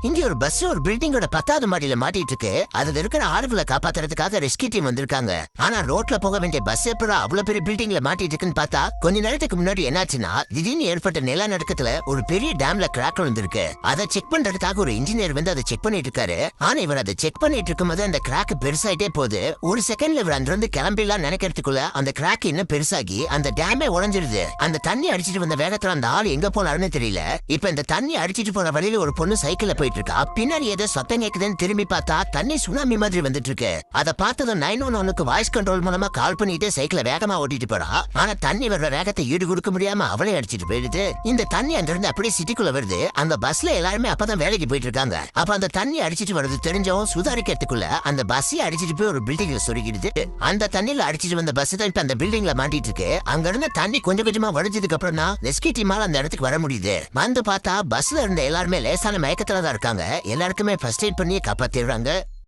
இங்க ஒரு பஸ் ஒரு பில்டிங்கோட 10வது மாடியில மாட்டிட்டு இருக்கு. அதுல இருக்கிற ஆளுகளை காப்பாத்துறதுக்காக ரெஸ்கியூ டீம் வந்திருக்காங்க. ஆனா ரோட்ல போக வேண்டிய பஸ் எப்படா அவ்வளவு பெரிய பில்டிங்ல மாட்டிட்டு இருக்குன்னு பார்த்தா கொஞ்ச நேரத்துக்கு முன்னாடி என்னாச்சுன்னா திடீர்னு ஏற்பட்ட நிலநடுக்கத்துல ஒரு பெரிய டேம்ல கிராக் விழுந்திருக்கு. அதை செக் பண்றதுக்காக ஒரு இன்ஜினியர் வந்து அதை செக் பண்ணிட்டு இருக்காரு. ஆனா இவர் அதை செக் பண்ணிட்டு இருக்கும்போது அந்த கிராக் பெருசாயிட்டே போகுது. ஒரு செகண்ட்ல இவர் அங்கிருந்து கிளம்பிடலாம் நினைக்கிறதுக்குள்ள அந்த கிராக் இன்னும் பெருசாகி அந்த டேமே உடைஞ்சிருது. அந்த தண்ணி அடிச்சிட்டு வந்த வேகத்துல அந்த ஆள் எங்க போனாருன்னு தெரியல. இப்ப இந்த தண்ணி அடிச்சிட்டு போற வழியில ஒரு பொண்ணு சைக்கிள்ல போயிட்டு இருக்கா. பின்னாடி ஏதோ சத்தம் கேக்குதுன்னு திரும்பி பார்த்தா தண்ணி சுனாமி மாதிரி வந்துட்டு இருக்கு. அதை பார்த்ததும் 911க்கு வாய்ஸ் கண்ட்ரோல் மூலமா கால் பண்ணிட்டு சைக்கிளை வேகமா ஓட்டிட்டு போறா. ஆனா தண்ணி வர்ற வேகத்தை ஈடு கொடுக்க முடியாம அவளே அடிச்சிட்டு போயிடுது. இந்த தண்ணி அங்கிருந்து அப்படியே சிட்டிக்குள்ள வருது. அந்த பஸ்ல எல்லாருமே அப்பதான் வேலைக்கு போயிட்டு இருக்காங்க. அப்ப அந்த தண்ணி அடிச்சிட்டு வருது தெரிஞ்சவும் சுதாரிக்கிறதுக்குள்ள அந்த பஸ்ஸை அடிச்சிட்டு போய் ஒரு பில்டிங்ல சொருகிடுது. அந்த தண்ணியில அடிச்சிட்டு வந்த பஸ் தான் இப்ப அந்த பில்டிங்ல மாட்டிட்டு இருக்கு. அங்க இருந்த தண்ணி கொஞ்சம் கொஞ்சமா வடிஞ்சதுக்கு அப்புறம் தான் ரெஸ்கியூ டீமால அந்த இடத்துக்கு வர முடியுது. வந்து பார்த்தா பஸ்ல இருந்த எல்லாருமே லேசான மயக்கத்துல தான் இருக்காங்க. எல்லாருக்குமே ஃபர்ஸ்ட் எய்ட் பண்ணி காப்பாத்திடுறாங்க.